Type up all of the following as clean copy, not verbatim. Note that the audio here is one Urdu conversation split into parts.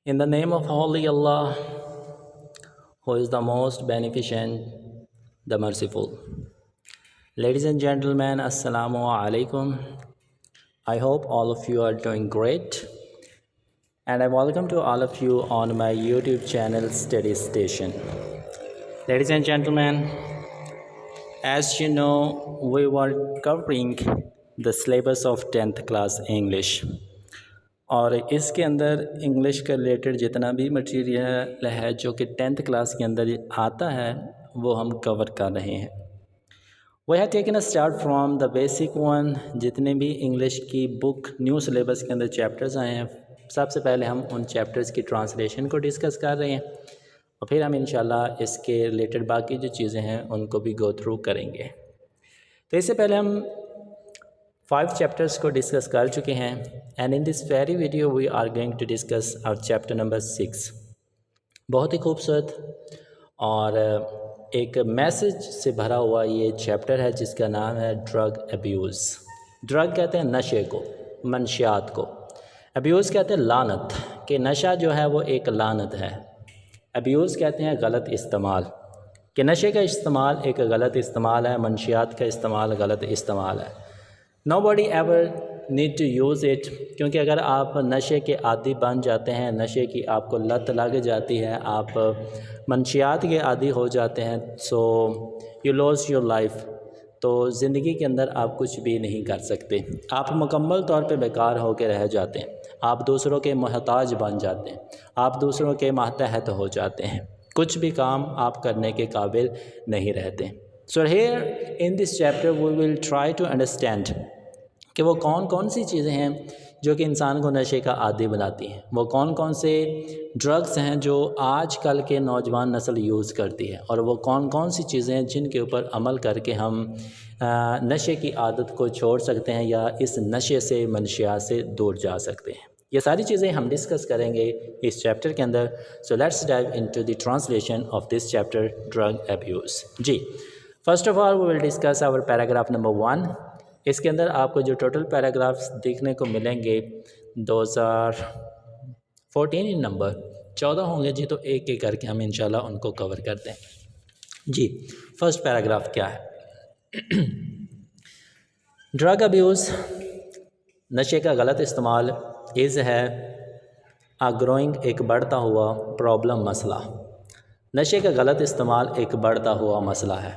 In the name of Holy Allah, who is the most beneficent, the merciful. Ladies and gentlemen, Assalamu alaikum. I hope all of you are doing great. And I welcome to all of you on my YouTube channel, Study Station. Ladies and gentlemen, as you know, we were covering the syllabus of 10th class English. اور اس کے اندر انگلش کا ریلیٹڈ جتنا بھی مٹیریل ہے جو کہ 10th کلاس کے اندر آتا ہے وہ ہم کور کر رہے ہیں. We have taken a start from the basic one. جتنے بھی انگلش کی بک نیو سلیبس کے اندر چیپٹرز آئے ہیں سب سے پہلے ہم ان چیپٹرز کی ٹرانسلیشن کو ڈسکس کر رہے ہیں اور پھر ہم انشاءاللہ اس کے ریلیٹڈ باقی جو چیزیں ہیں ان کو بھی گو تھرو کریں گے. تو اس سے پہلے ہم 5 چیپٹرز کو ڈسکس کر چکے ہیں and in this very video we are going to discuss our chapter number 6. بہت ہی خوبصورت اور ایک میسج سے بھرا ہوا یہ چیپٹر ہے جس کا نام ہے ڈرگ ابیوز. ڈرگ کہتے ہیں نشے کو، منشیات کو. ابیوز کہتے ہیں لعنت، کہ نشہ جو ہے وہ ایک لعنت ہے. ابیوز کہتے ہیں غلط استعمال، کہ نشے کا استعمال ایک غلط استعمال ہے، منشیات کا استعمال غلط استعمال ہے. Nobody ever need to use it، کیونکہ اگر آپ نشے کے عادی بن جاتے ہیں، نشے کی آپ کو لت لگ جاتی ہے، آپ منشیات کے عادی ہو جاتے ہیں، so you lose your life، تو زندگی کے اندر آپ کچھ بھی نہیں کر سکتے. آپ مکمل طور پہ بیکار ہو کے رہ جاتے ہیں، آپ دوسروں کے محتاج بن جاتے ہیں، آپ دوسروں کے ماتحت ہو جاتے ہیں، کچھ بھی کام آپ کرنے کے قابل نہیں رہتے. So here in this chapter we will try to understand کہ وہ کون کون سی چیزیں ہیں جو کہ انسان کو نشے کا عادی بناتی ہیں، وہ کون کون سے ڈرگس ہیں جو آج کل کے نوجوان نسل یوز کرتی ہے، اور وہ کون کون سی چیزیں ہیں جن کے اوپر عمل کر کے ہم نشے کی عادت کو چھوڑ سکتے ہیں یا اس نشے سے منشیات سے دور جا سکتے ہیں. یہ ساری چیزیں ہم ڈسکس کریں گے اس چیپٹر کے اندر. So let's dive into the translation of this chapter drug abuse. جی، first of all we will discuss our paragraph number 1. اس کے اندر آپ کو جو ٹوٹل پیراگرافس دیکھنے کو ملیں گے 2014 نمبر 14 ہوں گے. جی تو ایک ایک کر کے ہم انشاءاللہ ان کو کور کرتے ہیں. جی، فرسٹ پیراگراف کیا ہے؟ ڈرگ ابیوز، نشے کا غلط استعمال، از ہے گروئنگ، ایک بڑھتا ہوا پرابلم، مسئلہ. نشے کا غلط استعمال ایک بڑھتا ہوا مسئلہ ہے.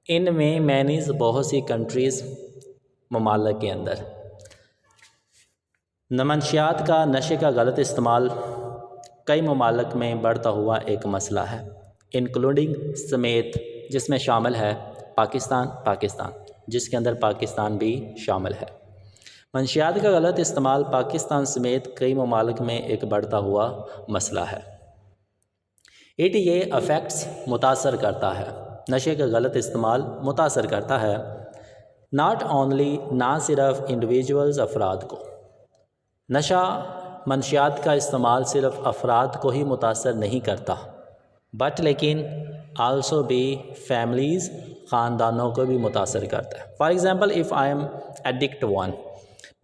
ان میں مینیز، بہت سی کنٹریز، ممالک کے اندر. منشیات کا، نشے کا غلط استعمال کئی ممالک میں بڑھتا ہوا ایک مسئلہ ہے. انکلوڈنگ، سمیت، جس میں شامل ہے پاکستان، جس کے اندر پاکستان بھی شامل ہے. منشیات کا غلط استعمال پاکستان سمیت کئی ممالک میں ایک بڑھتا ہوا مسئلہ ہے. اٹ یہ افیکٹس، متاثر کرتا ہے، نشے کا غلط استعمال متاثر کرتا ہے. ناٹ اونلی، نہ صرف انڈیویجولز، افراد کو. نشہ، منشیات کا استعمال صرف افراد کو ہی متاثر نہیں کرتا، بٹ لیکن آلسو بھی فیملیز، خاندانوں کو بھی متاثر کرتا ہے. For example if I am addict one,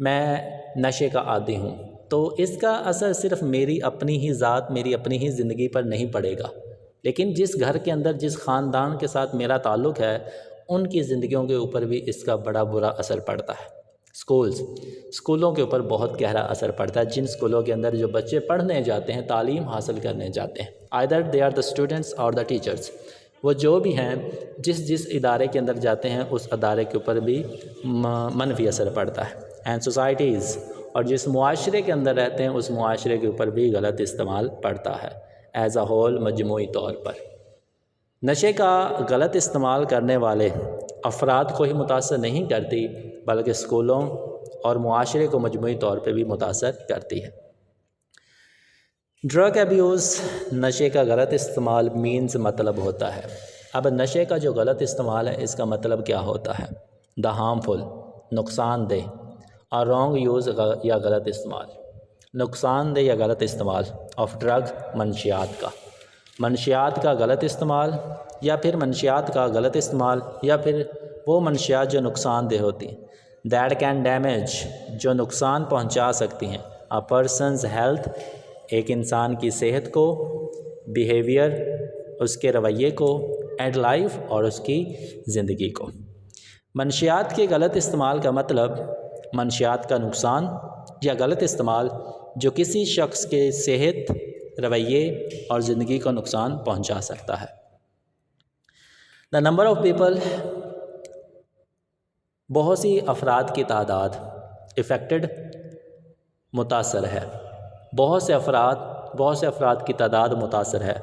میں نشے کا عادی ہوں، تو اس کا اثر صرف میری اپنی ہی ذات، میری اپنی ہی زندگی پر نہیں پڑے گا، لیکن جس گھر کے اندر، جس خاندان کے ساتھ میرا تعلق ہے، ان کی زندگیوں کے اوپر بھی اس کا بڑا برا اثر پڑتا ہے. اسکولوں کے اوپر بہت گہرا اثر پڑتا ہے. جن اسکولوں کے اندر جو بچے پڑھنے جاتے ہیں، تعلیم حاصل کرنے جاتے ہیں، either they are the students or the teachers، وہ جو بھی ہیں، جس ادارے کے اندر جاتے ہیں اس ادارے کے اوپر بھی منفی اثر پڑتا ہے. اینڈ سوسائٹیز، اور جس معاشرے کے اندر رہتے ہیں اس معاشرے کے اوپر بھی غلط استعمال پڑتا ہے ایز اے ہول، مجموعی طور پر. نشے کا غلط استعمال کرنے والے افراد کو ہی متاثر نہیں کرتی، بلکہ اسکولوں اور معاشرے کو مجموعی طور پہ بھی متاثر کرتی ہے. ڈرگ ابیوز، نشے کا غلط استعمال، مینز، مطلب ہوتا ہے. اب نشے کا جو غلط استعمال ہے اس کا مطلب کیا ہوتا ہے؟ دا ہارمفل، نقصان دہ، اور رانگ یوز، یا غلط استعمال، نقصان دہ یا غلط استعمال آف ڈرگ، منشیات کا غلط استعمال، یا پھر منشیات کا غلط استعمال، یا پھر وہ منشیات جو نقصان دہ ہوتی ہیں. دیٹ کین ڈیمیج، جو نقصان پہنچا سکتی ہیں، اے پرسنز ہیلتھ، ایک انسان کی صحت کو، بیہیویئر اس کے رویے کو، اینڈ لائف اور اس کی زندگی کو۔ منشیات کے غلط استعمال کا مطلب منشیات کا نقصان یا غلط استعمال جو کسی شخص کے صحت، رویے اور زندگی کو نقصان پہنچا سکتا ہے۔ دا نمبر آف پیپل، بہت سی افراد کی تعداد، افیکٹڈ متاثر ہے، بہت سے افراد کی تعداد متاثر ہے۔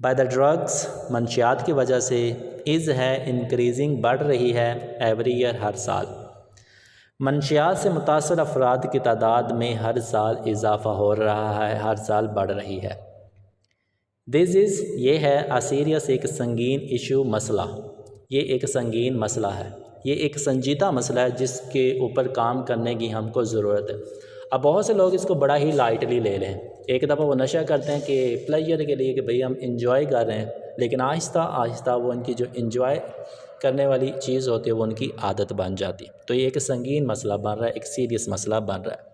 بائی دا ڈرگس، منشیات کی وجہ سے، از ہے انکریزنگ، بڑھ رہی ہے، ایوری ایئر ہر سال۔ منشیات سے متاثر افراد کی تعداد میں ہر سال اضافہ ہو رہا ہے، ہر سال بڑھ رہی ہے۔ دس از، یہ ہے، سیریس، ایک سنگین، ایشو، مسئلہ، یہ ایک سنگین مسئلہ ہے، یہ ایک سنجیدہ مسئلہ ہے جس کے اوپر کام کرنے کی ہم کو ضرورت ہے۔ اب بہت سے لوگ اس کو بڑا ہی لائٹلی لے لیں، ایک دفعہ وہ نشہ کرتے ہیں کہ پلیئر کے لیے کہ بھئی ہم انجوائے کر رہے ہیں، لیکن آہستہ آہستہ وہ ان کی جو انجوائے کرنے والی چیز ہوتی ہے وہ ان کی عادت بن جاتی ہے۔ تو یہ ایک سنگین مسئلہ بن رہا ہے، ایک سیریس مسئلہ بن رہا ہے۔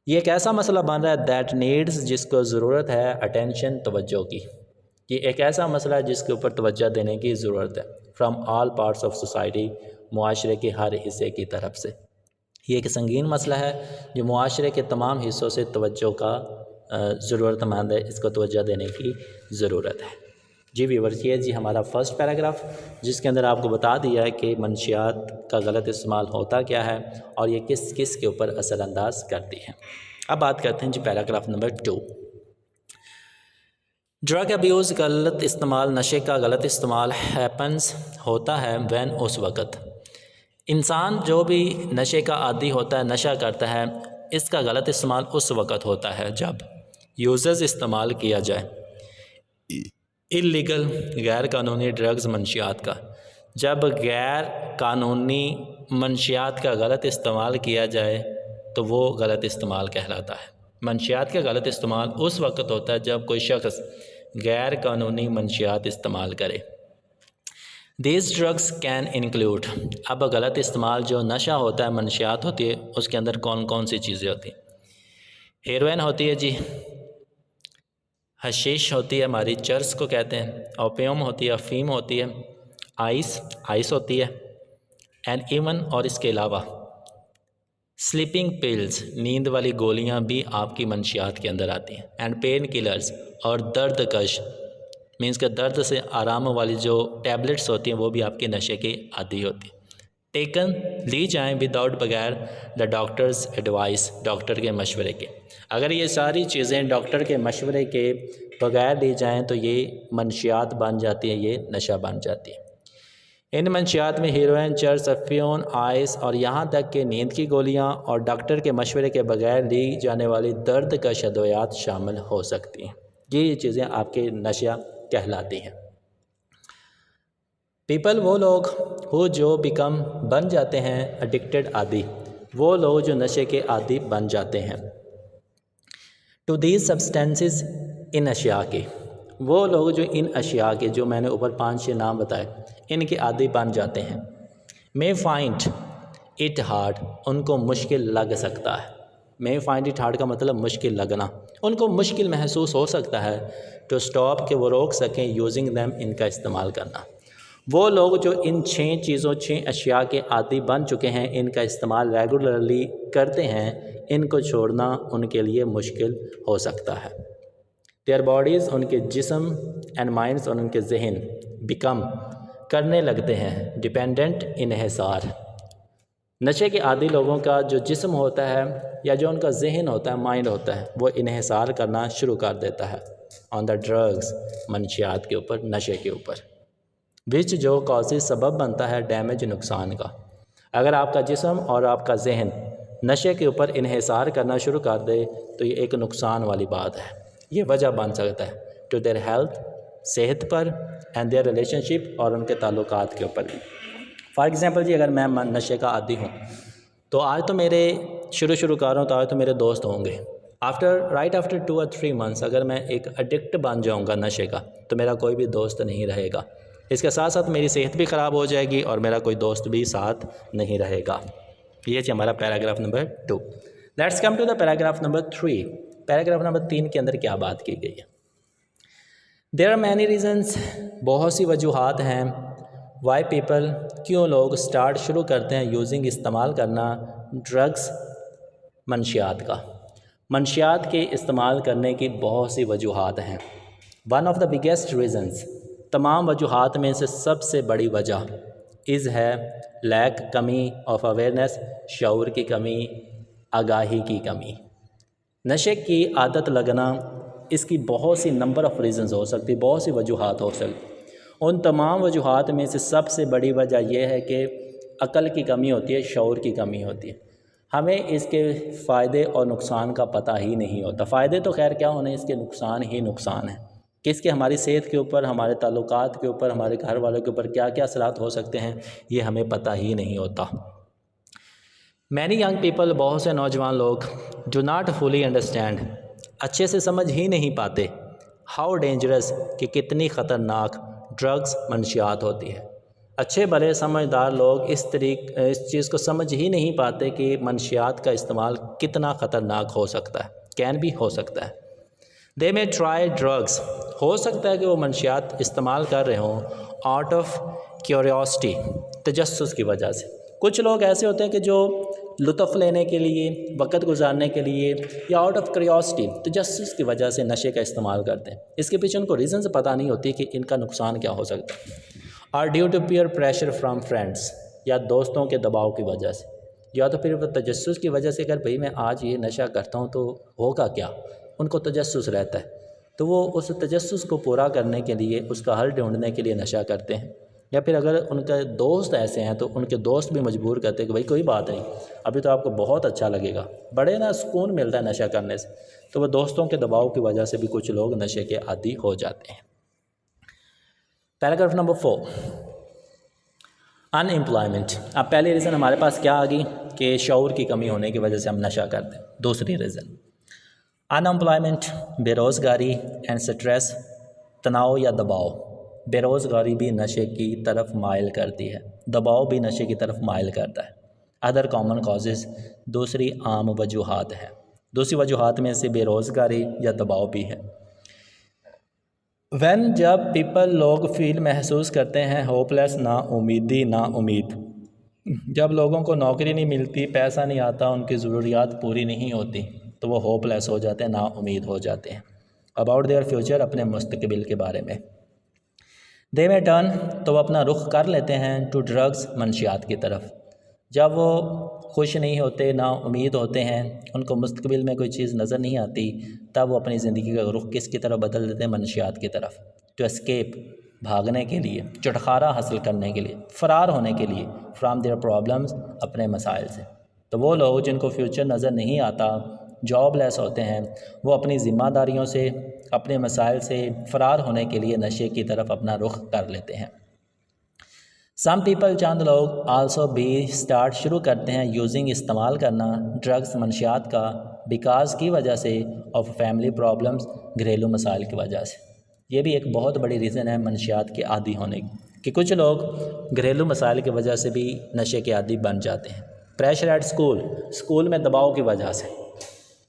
یہ ایک ایسا مسئلہ بن رہا ہے دیٹ نیڈز، جس کو ضرورت ہے اٹینشن، توجہ کی۔ یہ ایک ایسا مسئلہ ہے جس کے اوپر توجہ دینے کی ضرورت ہے، from all parts of society, معاشرے کے ہر حصے کی طرف سے۔ یہ ایک سنگین مسئلہ ہے جو معاشرے کے تمام حصوں سے توجہ کا ضرورت مند ہے، اس کو توجہ دینے کی ضرورت ہے۔ جی ویورز، یہ جی ہمارا فرسٹ پیراگراف جس کے اندر آپ کو بتا دیا ہے کہ منشیات کا غلط استعمال ہوتا کیا ہے اور یہ کس کس کے اوپر اثر انداز کرتی ہے۔ اب بات کرتے ہیں جی پیراگراف نمبر 2۔ ڈرگ ابیوز، غلط استعمال، نشے کا غلط استعمال، ہیپنس، ہوتا ہے، وین، اس وقت۔ انسان جو بھی نشے کا عادی ہوتا ہے، نشہ کرتا ہے، اس کا غلط استعمال اس وقت ہوتا ہے جب یوزز استعمال کیا جائے اللیگل، غیر قانونی ڈرگز، منشیات کا۔ جب غیر قانونی منشیات کا غلط استعمال کیا جائے تو وہ غلط استعمال کہلاتا ہے۔ منشیات کا غلط استعمال اس وقت ہوتا ہے جب کوئی شخص غیر قانونی منشیات استعمال کرے۔ دیز ڈرگس کین انکلوڈ، اب غلط استعمال جو نشہ ہوتا ہے، منشیات ہوتی ہے، اس کے اندر کون کون سی چیزیں ہوتی ہیں؟ ہیروئن ہوتی ہے جی، حشیش ہوتی ہے، ہماری چرس کو کہتے ہیں، اوپیوم ہوتی ہے، افیم ہوتی ہے، آئس ہوتی ہے، اینڈ ایون، اور اس کے علاوہ سلیپنگ پلز، نیند والی گولیاں بھی آپ کی منشیات کے اندر آتی ہیں، اینڈ پین کلرز، اور درد کش، مینس کہ درد سے آرام والی جو ٹیبلٹس ہوتی ہیں وہ بھی آپ کے نشے کے عادی ہوتی ہیں۔ ٹیکن، لی جائیں، وداؤٹ، بغیر، دا ڈاکٹرز ایڈوائس، ڈاکٹر کے مشورے کے۔ اگر یہ ساری چیزیں ڈاکٹر کے مشورے کے بغیر لی جائیں تو یہ منشیات بن جاتی ہیں، یہ نشہ بن جاتی ہے۔ ان منشیات میں ہیروئن، چرس، افیون، آئس اور یہاں تک کہ نیند کی گولیاں اور ڈاکٹر کے مشورے کے بغیر لی جانے والی درد کش ادویات شامل ہو سکتی ہیں۔ یہ چیزیں آپ کے نشہ کہلاتی ہیں۔ پیپل، وہ لوگ، ہو جو بیکم، بن جاتے ہیں، ایڈکٹڈ، عادی، وہ لوگ جو نشے کے عادی بن جاتے ہیں۔ ٹو دیز سبسٹینسز، ان اشیاء کے، وہ لوگ جو ان اشیاء کے، جو میں نے اوپر 5-6 نام بتائے، ان کے عادی بن جاتے ہیں۔ may find it hard، ان کو مشکل لگ سکتا ہے۔ may find it hard کا مطلب مشکل لگنا، ان کو مشکل محسوس ہو سکتا ہے ٹو اسٹاپ، کہ وہ روک سکیں، یوزنگ them، ان کا استعمال کرنا۔ وہ لوگ جو ان 6 اشیاء کے عادی بن چکے ہیں، ان کا استعمال ریگولرلی کرتے ہیں، ان کو چھوڑنا ان کے لیے مشکل ہو سکتا ہے۔ دیئر باڈیز، ان کے جسم، اینڈ مائنڈس، اور ان کے ذہن، بیکم، کرنے لگتے ہیں، ڈیپینڈنٹ، انحصار۔ نشے کے عادی لوگوں کا جو جسم ہوتا ہے یا جو ان کا ذہن ہوتا ہے، مائنڈ ہوتا ہے، وہ انحصار کرنا شروع کر دیتا ہے آن دا ڈرگز، منشیات کے اوپر، نشے کے اوپر، وچ، جو کازز، سبب بنتا ہے، ڈیمیج، نقصان کا۔ اگر آپ کا جسم اور آپ کا ذہن نشے کے اوپر انحصار کرنا شروع کر دے تو یہ ایک نقصان والی بات ہے، یہ وجہ بن سکتا ہے ٹو دیئر ہیلتھ، صحت پر، اینڈ دیئر ریلیشن شپ، اور ان کے تعلقات کے اوپر بھی۔ فار ایگزامپل جی، اگر میں نشے کا عادی ہوں تو آج تو میرے شروع کر رہا ہوں تو آج تو میرے دوست ہوں گے، آفٹر 2 or 3 months اگر میں ایک ایڈکٹ بن جاؤں گا نشے کا تو میرا کوئی بھی دوست نہیں رہے گا، اس کے ساتھ ساتھ میری صحت بھی خراب ہو جائے گی اور میرا کوئی دوست بھی ساتھ نہیں رہے گا۔ یہ ہمارا paragraph number 2۔ Let's come to the paragraph number 3۔ Paragraph number 3 کے اندر کیا بات کی گئی ہے؟ دیر آر مینی ریزنس، بہت سی وجوہات ہیں، وائی پیپل، کیوں لوگ اسٹارٹ شروع کرتے ہیں یوزنگ استعمال کرنا ڈرگس، منشیات کا۔ منشیات کے استعمال کرنے کی بہت سی وجوہات ہیں۔ One of the biggest reasons, تمام وجوہات میں سے سب سے بڑی وجہ ہے لیک، کمی آف اویئرنیس، شعور کی کمی، آگاہی کی کمی۔ نشے کی عادت لگنا، اس کی بہت سی نمبر آف ریزنز ہو سکتی، بہت سی وجوہات ہو سکتی۔ ان تمام وجوہات میں سے سب سے بڑی وجہ یہ ہے کہ عقل کی کمی ہوتی ہے، شعور کی کمی ہوتی ہے۔ ہمیں اس کے فائدے اور نقصان کا پتہ ہی نہیں ہوتا۔ فائدے تو خیر کیا ہونے، اس کے نقصان ہی نقصان ہیں کہ اس کے ہماری صحت کے اوپر، ہمارے تعلقات کے اوپر، ہمارے گھر والوں کے اوپر کیا کیا اثرات ہو سکتے ہیں، یہ ہمیں پتہ ہی نہیں ہوتا۔ مینی ینگ پیپل، بہت سے نوجوان لوگ ڈو ناٹ فلی انڈرسٹینڈ، اچھے سے سمجھ ہی نہیں پاتے، ہاؤ ڈینجرس، کہ کتنی خطرناک ڈرگس، منشیات ہوتی ہے۔ اچھے بھلے سمجھدار لوگ اس چیز کو سمجھ ہی نہیں پاتے کہ منشیات کا استعمال کتنا خطرناک ہو سکتا ہے، کین بھی ہو سکتا ہے۔ دے میں ٹرائی ڈرگس، ہو سکتا ہے کہ وہ منشیات استعمال کر رہے ہوں آؤٹ آف کیوریوسٹی، تجسس کی وجہ سے۔ کچھ لوگ ایسے ہوتے ہیں کہ جو لطف لینے کے لیے، وقت گزارنے کے لیے، یا آؤٹ آف کیوریوسٹی، تجسس کی وجہ سے نشے کا استعمال کرتے ہیں۔ اس کے پیچھے ان کو ریزنز پتہ نہیں ہوتی کہ ان کا نقصان کیا ہو سکتا ہے۔ اور due to peer pressure from friends, یا دوستوں کے دباؤ کی وجہ سے، یا تو پھر وہ تجسس کی وجہ سے، اگر بھئی میں آج یہ نشہ کرتا ہوں تو ہوگا کیا، ان کو تجسس رہتا ہے، تو وہ اس تجسس کو پورا کرنے کے لیے، اس کا حل ڈھونڈنے کے لیے نشہ کرتے ہیں۔ یا پھر اگر ان کے دوست ایسے ہیں تو ان کے دوست بھی مجبور کرتے ہیں کہ بھئی کوئی بات نہیں، ابھی تو آپ کو بہت اچھا لگے گا، بڑے نا سکون ملتا ہے نشہ کرنے سے، تو وہ دوستوں کے دباؤ کی وجہ سے بھی کچھ لوگ نشے کے عادی ہو جاتے ہیں۔ پیراگراف نمبر 4، ان امپلائمنٹ۔ اب پہلی ریزن ہمارے پاس کیا آ گئی کہ شعور کی کمی ہونے کی وجہ سے ہم نشہ کرتے ہیں۔ دوسری ریزن ان امپلائمنٹ، بے روزگاری، اینڈ سٹریس، تناؤ یا دباؤ۔ بے روزگاری بھی نشے کی طرف مائل کرتی ہے، دباؤ بھی نشے کی طرف مائل کرتا ہے۔ ادر کامن کازز، دوسری عام وجوہات ہے۔ دوسری وجوہات میں سے بے روزگاری یا دباؤ بھی ہے۔ وین، جب پیپل، لوگ فیل، محسوس کرتے ہیں ہوپ لیس، نا امیدی، نا امید، جب لوگوں کو نوکری نہیں ملتی، پیسہ نہیں آتا، ان کی ضروریات پوری نہیں ہوتی، تو وہ ہوپ لیس ہو جاتے ہیں، نا امید ہو جاتے ہیں اباؤٹ دیئر فیوچر، اپنے مستقبل کے بارے میں۔ دے میں ٹرن، تو وہ اپنا رخ کر لیتے ہیں ٹو ڈرگس، منشیات کی طرف۔ جب وہ خوش نہیں ہوتے، نا امید ہوتے ہیں، ان کو مستقبل میں کوئی چیز نظر نہیں آتی، تب وہ اپنی زندگی کا رخ کس کی طرف بدل دیتے ہیں؟ منشیات کی طرف۔ ٹو اسکیپ، بھاگنے کے لیے، چھٹکارا حاصل کرنے کے لیے، فرار ہونے کے لیے، فرام دیئر پرابلمز، اپنے مسائل سے۔ تو وہ لوگ جن کو فیوچر نظر نہیں آتا، جاب لیس ہوتے ہیں، وہ اپنی ذمہ داریوں سے، اپنے مسائل سے فرار ہونے کے لیے نشے کی طرف اپنا رخ کر لیتے ہیں۔ سم پیپل، چند لوگ، آلسو بھی، اسٹارٹ، شروع کرتے ہیں، یوزنگ، استعمال کرنا، ڈرگس، منشیات کا، بیکاز کی وجہ سے، آف فیملی پرابلمس، گھریلو مسائل کی وجہ سے۔ یہ بھی ایک بہت بڑی ریزن ہے منشیات کے عادی ہونے کی، کہ کچھ لوگ گھریلو مسائل کی وجہ سے بھی نشے کے عادی بن جاتے ہیں۔ پریشر ایٹ اسکول میں دباؤ کی وجہ سے،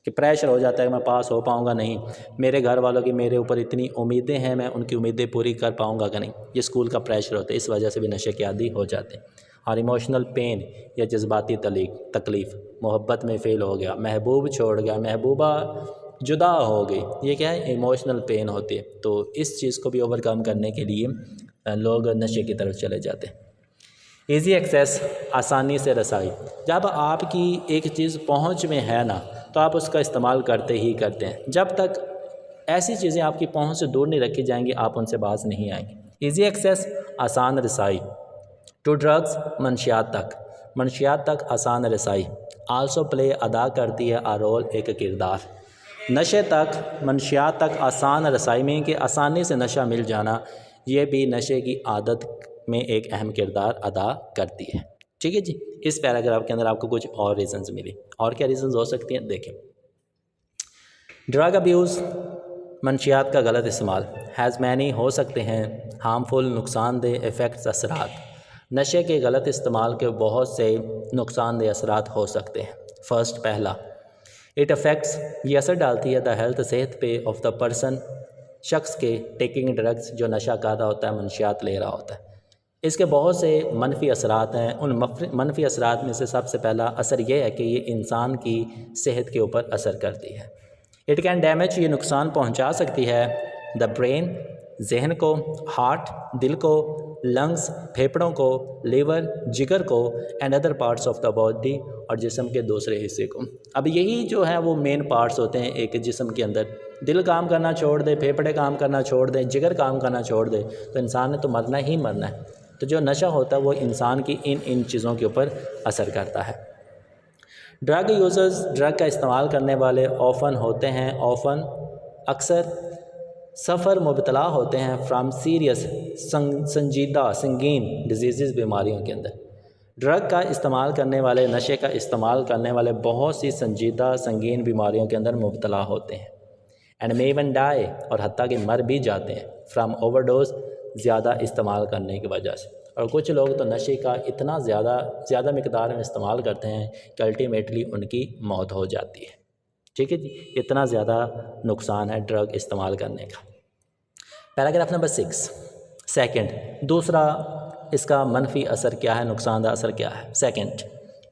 کہ پریشر ہو جاتا ہے کہ میں پاس ہو پاؤں گا نہیں، میرے گھر والوں کی میرے اوپر اتنی امیدیں ہیں، میں ان کی امیدیں پوری کر پاؤں گا کہ نہیں، یہ اسکول کا پریشر ہوتا ہے، اس وجہ سے بھی نشے کے عادی ہو جاتے ہیں۔ اور ایموشنل پین، یا جذباتی تکلیف، محبت میں فیل ہو گیا، محبوب چھوڑ گیا، محبوبہ جدا ہو گئی، یہ کیا ہے؟ ایموشنل پین ہوتی ہے۔ تو اس چیز کو بھی اوور کم کرنے کے لیے لوگ نشے کی طرف چلے جاتے ہیں۔ ایزی ایکسیس، آسانی سے رسائی، جب آپ کی ایک چیز پہنچ میں ہے نا، تو آپ اس کا استعمال کرتے ہی کرتے ہیں۔ جب تک ایسی چیزیں آپ کی پہنچ سے دور نہیں رکھی جائیں گی، آپ ان سے باز نہیں آئیں گے۔ ایزی ایکسیس، آسان رسائی، ٹو ڈرگس، منشیات تک آسان رسائی۔ آلسو پلے، ادا کرتی ہے، آ رول، ایک کردار۔ نشے تک، منشیات تک آسان رسائی میں کہ آسانی سے نشہ مل جانا، یہ بھی نشے کی عادت میں ایک اہم کردار ادا کرتی ہے۔ ٹھیک ہے جی، اس پیراگراف کے اندر آپ کو کچھ اور ریزنز ملی۔ اور کیا ریزنز ہو سکتی ہیں؟ دیکھیں، ڈرگ ابیوز، منشیات کا غلط استعمال، ہیز مینی، ہو سکتے ہیں، ہارمفل، نقصان دہ، ایفیکٹس، اثرات۔ نشے کے غلط استعمال کے بہت سے نقصان دہ اثرات ہو سکتے ہیں۔ فرسٹ، پہلا، اٹ افیکٹس، یہ اثر ڈالتی ہے دا ہیلتھ، صحت پہ، آف دا پرسن، شخص کے، ٹیکنگ ڈرگس، جو نشہ کر رہا ہوتا ہے، منشیات لے رہا ہوتا ہے۔ اس کے بہت سے منفی اثرات ہیں۔ ان منفی اثرات میں سے سب سے پہلا اثر یہ ہے کہ یہ انسان کی صحت کے اوپر اثر کرتی ہے۔ اٹ کین ڈیمیج، یہ نقصان پہنچا سکتی ہے دا برین، ذہن کو، ہارٹ، دل کو، لنگس، پھیپھڑوں کو، لیور، جگر کو، and other parts of the body, اور جسم کے دوسرے حصے کو۔ اب یہی جو ہے وہ مین پارٹس ہوتے ہیں ایک جسم کے اندر۔ دل کام کرنا چھوڑ دے، پھیپھڑے کام کرنا چھوڑ دیں، جگر کام کرنا چھوڑ دے تو انسان نے تو مرنا ہی مرنا ہے۔ تو جو نشہ ہوتا ہے وہ انسان کی ان چیزوں کے اوپر اثر کرتا ہے۔ ڈرگ یوزرز، ڈرگ کا استعمال کرنے والے آفن ہوتے ہیں، اکثر سفر مبتلا ہوتے ہیں فرام سیریس، سنجیدہ، سنگین ڈیزیزز، بیماریوں کے اندر۔ ڈرگ کا استعمال کرنے والے، نشے کا استعمال کرنے والے بہت سی سنجیدہ سنگین بیماریوں کے اندر مبتلا ہوتے ہیں، اینڈ مے ایون ڈائی، اور حتیٰ کہ مر بھی جاتے ہیں فرام اوور ڈوز، زیادہ استعمال کرنے کی وجہ سے۔ اور کچھ لوگ تو نشے کا اتنا زیادہ مقدار میں استعمال کرتے ہیں کہ الٹیمیٹلی ان کی موت ہو جاتی ہے۔ ٹھیک ہے جی، اتنا زیادہ نقصان ہے ڈرگ استعمال کرنے کا۔ پیراگراف نمبر 6، سیکنڈ، دوسرا اس کا منفی اثر کیا ہے، نقصان دہ اثر کیا ہے۔ سیکنڈ،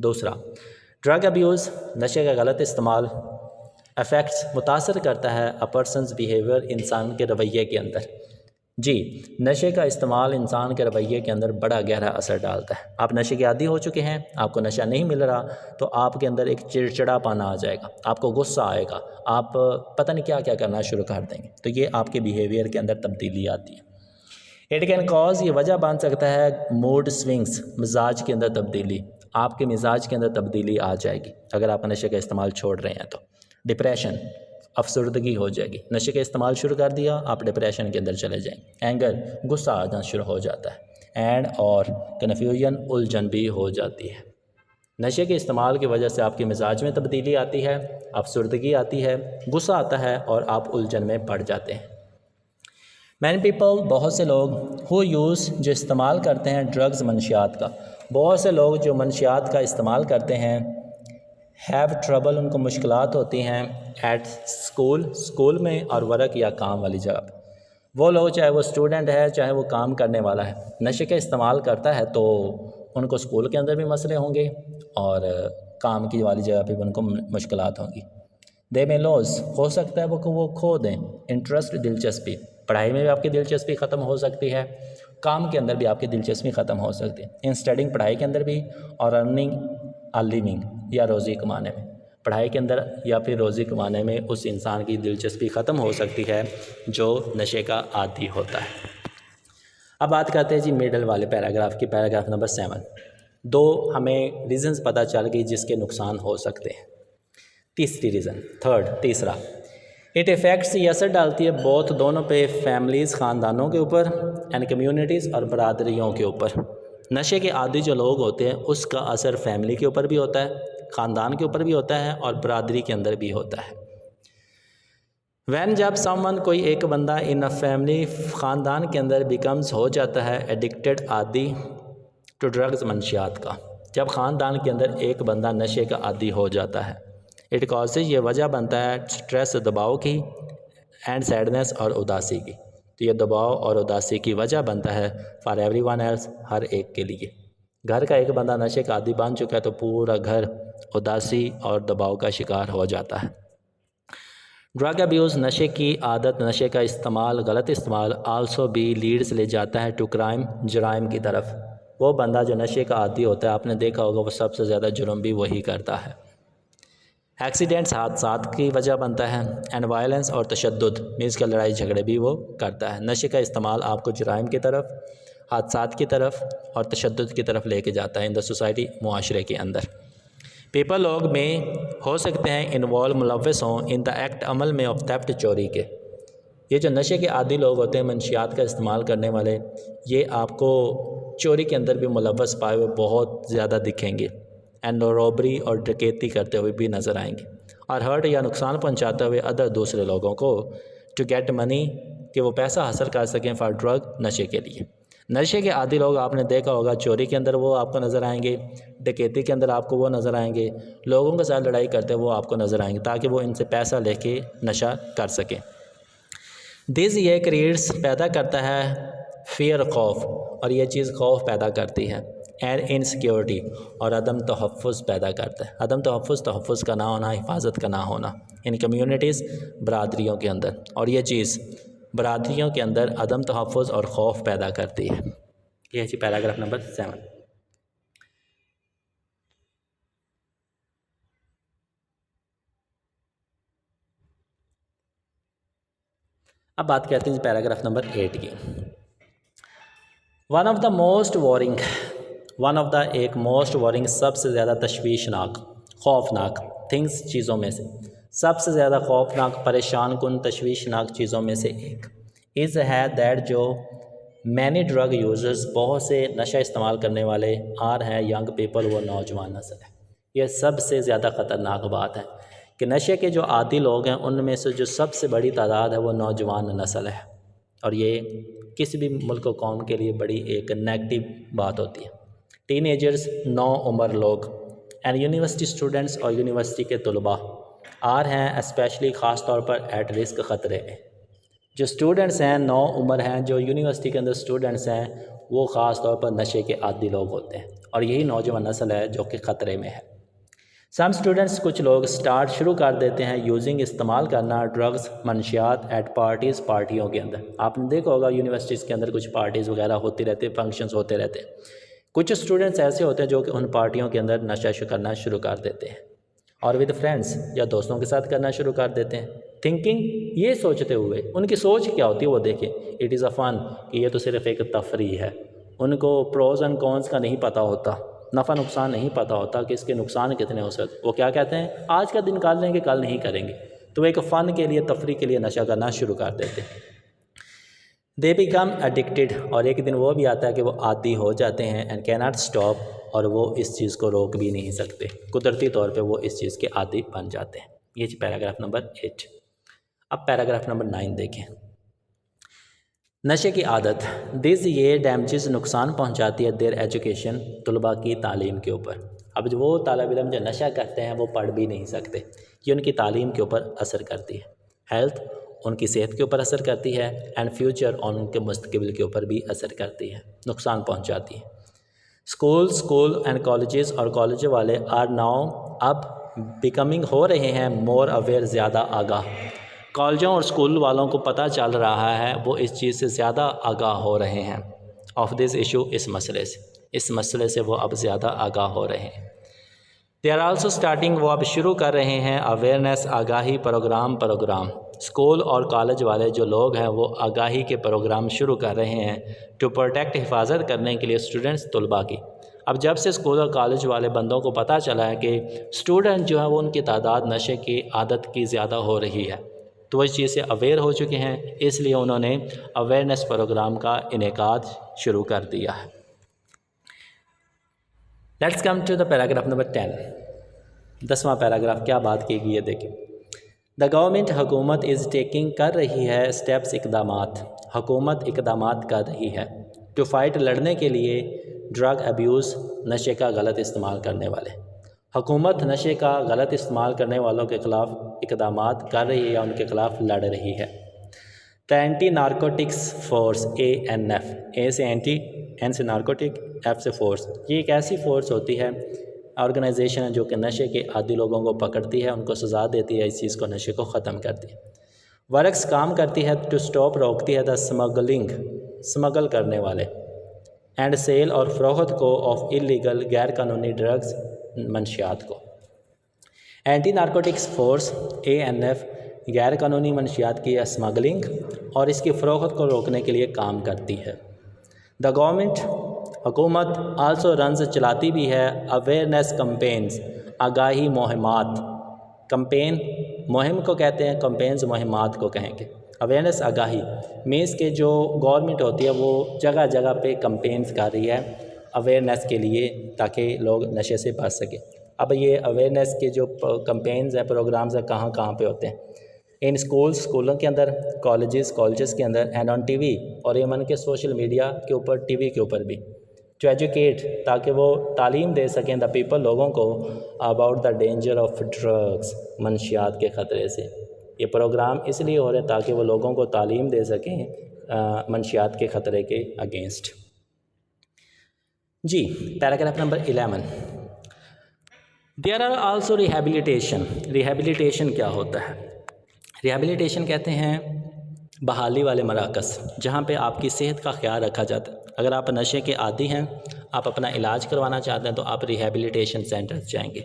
دوسرا، ڈرگ ابیوز، نشے کا غلط استعمال، افیکٹس، متاثر کرتا ہے اے پرسنز بیہیویئر، انسان کے رویے کے اندر۔ جی، نشے کا استعمال انسان کے رویے کے اندر بڑا گہرا اثر ڈالتا ہے۔ آپ نشے کے عادی ہو چکے ہیں، آپ کو نشہ نہیں مل رہا تو آپ کے اندر ایک چڑچڑا پانا آ جائے گا، آپ کو غصہ آئے گا، آپ پتہ نہیں کیا کیا کرنا شروع کر دیں گے، تو یہ آپ کے بیہیویئر کے اندر تبدیلی آتی ہے۔ اٹ کین کاز، یہ وجہ بن سکتا ہے موڈ سوئنگس، مزاج کے اندر تبدیلی، آپ کے مزاج کے اندر تبدیلی آ جائے گی اگر آپ نشے کا استعمال چھوڑ رہے ہیں تو۔ ڈپریشن، افسردگی ہو جائے گی، نشے کا استعمال شروع کر دیا آپ ڈپریشن کے اندر چلے جائیں۔ اینگر، غصہ آنا شروع ہو جاتا ہے، اینڈ اور کنفیوژن، الجھن بھی ہو جاتی ہے۔ نشے کے استعمال کی وجہ سے آپ کے مزاج میں تبدیلی آتی ہے، افسردگی آتی ہے، غصہ آتا ہے اور آپ الجھن میں پڑ جاتے ہیں۔ مینی پیپل، بہت سے لوگ، ہو یوز، جو استعمال کرتے ہیں ڈرگز، منشیات کا، بہت سے لوگ جو منشیات کا استعمال کرتے ہیں، ہیو ٹربل، ان کو مشکلات ہوتی ہیں، ایٹ اسکول میں، اور ورک یا کام والی جگہ پہ۔ وہ لوگ چاہے وہ اسٹوڈنٹ ہے، چاہے وہ کام کرنے والا ہے، نشے کا استعمال کرتا ہے تو ان کو اسکول کے اندر بھی مسئلے ہوں گے اور کام کی والی جگہ پہ بھی ان کو مشکلات ہوں گی۔ دے میں لوز، ہو سکتا ہے وہ کھو دیں انٹرسٹ، دلچسپی، پڑھائی میں بھی آپ کی دلچسپی ختم ہو سکتی ہے، کام کے اندر بھی آپ کی دلچسپی ختم ہو سکتی ہے، ان اسٹڈنگ، پڑھائی کے اندر بھی، اور ارننگ آ لیونگ، یا روزی کمانے میں، پڑھائی کے اندر یا پھر روزی کمانے میں اس انسان کی دلچسپی ختم ہو سکتی ہے جو نشے کا عادی ہوتا ہے۔ اب بات کرتے ہیں جی میڈل والے پیراگراف کی، پیراگراف نمبر 7۔ دو ہمیں ریزنز پتہ چل گئی جس کے نقصان ہو سکتے ہیں۔ تیسری ریزن، تیسرا، اٹ افیکٹس، یہ اثر ڈالتی ہے بوتھ، دونوں پہ، فیملیز، خاندانوں کے اوپر، اینڈ کمیونٹیز، اور برادریوں کے اوپر۔ نشے کے عادی جو لوگ ہوتے ہیں اس کا اثر فیملی کے اوپر بھی ہوتا ہے، خاندان کے اوپر بھی ہوتا ہے، اور برادری کے اندر بھی ہوتا ہے۔ وین، جب سم ون، کوئی ایک بندہ، ان اے فیملی، خاندان کے اندر، بیکمز، ہو جاتا ہے، ایڈکٹڈ، عادی، ٹو ڈرگز، منشیات کا، جب خاندان کے اندر ایک بندہ نشے کا عادی ہو جاتا ہے، اٹ کازز، یہ وجہ بنتا ہے اسٹریس، دباؤ کی، اینڈ سیڈنس، اور اداسی کی، تو یہ دباؤ اور اداسی کی وجہ بنتا ہے فار ایوری ون ایلس، ہر ایک کے لیے۔ گھر کا ایک بندہ نشے کا عادی بن چکا ہے تو پورا گھر اداسی اور دباؤ کا شکار ہو جاتا ہے۔ ڈرگ ابیوز، نشے کی عادت، نشے کا استعمال، غلط استعمال، آلسو بھی لیڈز، لے جاتا ہے ٹو کرائم، جرائم کی طرف۔ وہ بندہ جو نشے کا عادی ہوتا ہے، آپ نے دیکھا ہوگا وہ سب سے زیادہ جرم بھی وہی کرتا ہے۔ ایکسیڈنٹس، حادثات کی وجہ بنتا ہے، اینڈ وائلنس، اور تشدد، مینس کہ لڑائی جھگڑے بھی وہ کرتا ہے۔ نشے کا استعمال آپ کو جرائم کی طرف، حادثات کی طرف، اور تشدد کی طرف لے کے جاتا ہے ان دا سوسائٹی، معاشرے کے اندر۔ پیپل، لوگ میں، ہو سکتے ہیں انوالو، ملوث ہوں، ان دا ایکٹ، عمل میں، آف تھیفٹ، چوری کے۔ یہ جو نشے کے عادی لوگ ہوتے ہیں، منشیات کا استعمال کرنے والے، یہ آپ کو چوری کے اندر بھی ملوث پائے ہوئے بہت زیادہ دکھیں گے، اینڈ روبری اور ڈکیتی کرتے ہوئے بھی نظر آئیں گے، اور ہرٹ، یا نقصان پہنچاتے ہوئے ادر، دوسرے لوگوں کو، ٹو گیٹ منی، کہ وہ پیسہ حاصل کر سکیں، فار ڈرگ، نشے کے لیے۔ نشے کے عادی لوگ آپ نے دیکھا ہوگا چوری کے اندر وہ آپ کو نظر آئیں گے، ڈکیتی کے اندر آپ کو وہ نظر آئیں گے، لوگوں کے ساتھ لڑائی کرتے وہ آپ کو نظر آئیں گے تاکہ وہ ان سے پیسہ لے کے نشہ کر سکیں۔ دس یہ کریٹس پیدا کرتا ہے فیئر خوف، اور یہ چیز خوف پیدا کرتی ہے، اینڈ انسیکیورٹی اور عدم تحفظ پیدا کرتا ہے۔ عدم تحفظ کا نہ ہونا، حفاظت کا نہ ہونا ان کمیونٹیز، برادریوں کے اندر، اور یہ چیز برادریوں کے اندر عدم تحفظ اور خوف پیدا کرتی ہے۔ یہ جی پیراگراف نمبر 7۔ اب بات کرتے ہیں پیراگراف نمبر 8 کی۔ ایک موسٹ وارننگ سب سے زیادہ تشویشناک، خوفناک تھنگس چیزوں میں سے، سب سے زیادہ خوفناک، پریشان کن، تشویشناک چیزوں میں سے ایک از ہے دیٹ جو مینی ڈرگ یوزرز، بہت سے نشہ استعمال کرنے والے، آر ہیں ینگ پیپل، وہ نوجوان نسل ہے۔ یہ سب سے زیادہ خطرناک بات ہے کہ نشے کے جو عادی لوگ ہیں ان میں سے جو سب سے بڑی تعداد ہے وہ نوجوان نسل ہے، اور یہ کسی بھی ملک و قوم کے لیے بڑی ایک نیگیٹو بات ہوتی ہے۔ ٹین ایجرز، نو عمر لوگ، اینڈ یونیورسٹی اسٹوڈنٹس، اور یونیورسٹی کے طلباء، آر ہیں اسپیشلی خاص طور پر ایٹ رسک، خطرے میں۔ جو اسٹوڈنٹس ہیں، نو عمر ہیں، جو یونیورسٹی کے اندر اسٹوڈنٹس ہیں، وہ خاص طور پر نشے کے عادی لوگ ہوتے ہیں، اور یہی نوجوان نسل ہے جو کہ خطرے میں ہے۔ سم اسٹوڈنٹس، کچھ لوگ شروع کر دیتے ہیں یوزنگ، استعمال کرنا، ڈرگز، منشیات ایٹ پارٹیز، پارٹیوں کے اندر۔ آپ نے دیکھا ہوگا یونیورسٹیز کے اندر کچھ پارٹیز وغیرہ ہوتی رہتے، فنکشنز ہوتے رہتے ہیں۔ کچھ اسٹوڈنٹس ایسے ہوتے ہیں جو کہ ان پارٹیوں کے اندر نشہ کرنا شروع کر دیتے ہیں، اور ود فرینڈس، یا دوستوں کے ساتھ کرنا شروع کر دیتے ہیں۔ تھنکنگ، یہ سوچتے ہوئے، ان کی سوچ کیا ہوتی ہے وہ دیکھیں، اٹ از اے فن، کہ یہ تو صرف ایک تفریح ہے۔ ان کو پروز اینڈ کونس کا نہیں پتہ ہوتا، نفع نقصان نہیں پتہ ہوتا کہ اس کے نقصان کتنے ہو سکتے۔ وہ کیا کہتے ہیں، آج کا دن کال لیں گے، کل نہیں کریں گے، تو وہ ایک فن کے لیے، تفریح کے لیے نشہ کرنا شروع کر دیتے ہیں۔ دے بیکم ایڈکٹیڈ، اور ایک دن وہ بھی آتا ہے کہ وہ عادی ہو جاتے ہیں، اینڈ کی ناٹ اسٹاپ، اور وہ اس چیز کو روک بھی نہیں سکتے، قدرتی طور پہ وہ اس چیز کے عادی بن جاتے ہیں۔ یہ پیراگراف نمبر 8۔ اب پیراگراف نمبر 9 دیکھیں۔ نشے کی عادت، دس یہ ڈیمیجز، نقصان پہنچاتی ہے دیر ایجوکیشن، طلباء کی تعلیم کے اوپر۔ اب جو وہ طالب علم جو نشہ کرتے ہیں وہ پڑھ بھی نہیں سکتے، یہ ان کی تعلیم کے اوپر اثر کرتی ہے۔ ہیلتھ، ان کی صحت کے اوپر اثر کرتی ہے، اینڈ فیوچر، اور ان کے مستقبل کے اوپر بھی اثر کرتی ہے، نقصان پہنچاتی ہے۔ اسکول اینڈ کالجز، اور کالج والے، آر ناؤ، اب بیکمنگ، ہو رہے ہیں، مور اویئر، زیادہ آگاہ۔ کالجوں اور اسکول والوں کو پتہ چل رہا ہے، وہ اس چیز سے زیادہ آگاہ ہو رہے ہیں، آف دس ایشو، اس مسئلے سے وہ اب زیادہ آگاہ ہو رہے ہیں۔ دے آر آلسو اسٹارٹنگ، وہ اب شروع کر رہے ہیں، اویئرنیس، آگاہی پروگرام۔ اسکول اور کالج والے جو لوگ ہیں وہ آگاہی کے پروگرام شروع کر رہے ہیں، ٹو پروٹیکٹ، حفاظت کرنے کے لیے، اسٹوڈنٹس، طلباء کی۔ اب جب سے اسکول اور کالج والے بندوں کو پتہ چلا ہے کہ اسٹوڈنٹ جو ہے وہ ان کی تعداد نشے کی عادت کی زیادہ ہو رہی ہے، تو وہ اس چیز سے اویئر ہو چکے ہیں، اس لیے انہوں نے اویئرنیس پروگرام کا انعقاد شروع کر دیا ہے۔ Let's come to the paragraph number 10۔ 10واں پیراگراف کیا بات کی گئی ہے دیکھیں۔ دا گورنمنٹ، حکومت، از ٹیکنگ، کر رہی ہے، اسٹیپس، اقدامات، حکومت اقدامات کر رہی ہے، ٹو فائٹ، لڑنے کے لیے، ڈرگ ابیوز، نشے کا غلط استعمال کرنے والے۔ حکومت نشے کا غلط استعمال کرنے والوں کے خلاف اقدامات کر رہی ہے یا ان کے خلاف لڑ رہی ہے۔ The entity narcotics force, ANF، اے سے اینٹی، این سے نارکوٹک، ایف سے فورس، یہ ایک ایسی فورس ہوتی ہے، آرگنائزیشن ہے جو کہ نشے کے عادی لوگوں کو پکڑتی ہے، ان کو سزا دیتی ہے، اس چیز کو، نشے کو ختم کرتی ہے۔ ورکس، کام کرتی ہے، ٹو اسٹاپ، روکتی ہے، دا اسمگلنگ، اسمگل کرنے والے، اینڈ سیل، اور فروخت کو، آف اللیگل، غیر قانونی ڈرگز، منشیات کو۔ اینٹی نارکوٹکس فورس، ANF، غیر قانونی منشیات کی اسمگلنگ اور اس کی فروخت کو روکنے کے لیے کام کرتی ہے۔ دا گورنمنٹ، حکومت، آلسو رنز، چلاتی بھی ہے، اویئرنیس کمپینز، آگاہی مہمات۔ کمپین مہم کو کہتے ہیں، کمپینز مہمات کو کہیں گے۔ اویئرنیس، آگاہی، مینس کہ جو گورنمنٹ ہوتی ہے وہ جگہ جگہ پہ کمپینز کر رہی ہے اویئرنیس کے لیے، تاکہ لوگ نشے سے بچ سکیں۔ اب یہ اویئرنیس کے جو کمپینز ہیں، پروگرامز ہیں، کہاں کہاں پہ ہوتے ہیں؟ ان اسکولوں کے اندر، کالجز کے اندر، اینڈ آن ٹی وی، اور ایون کہ سوشل میڈیا کے اوپر، ٹی وی کے اوپر بھی، ٹو ایجوکیٹ، تاکہ وہ تعلیم دے سکیں دا پیپل، لوگوں کو، about the danger of drugs, منشیات کے خطرے سے۔ یہ پروگرام اس لیے ہو رہے ہیں تاکہ وہ لوگوں کو تعلیم دے سکیں منشیات کے خطرے کے اگینسٹ۔ جی، paragraph number 11، there are also rehabilitation. Rehabilitation کیا ہوتا ہے؟ ریہیبلیٹیشن کہتے ہیں بحالی والے مراکز، جہاں پہ آپ کی صحت کا خیال رکھا جاتا ہے۔ اگر آپ نشے کے عادی ہیں، آپ اپنا علاج کروانا چاہتے ہیں، تو آپ ریہیبلیٹیشن سینٹرز جائیں گے۔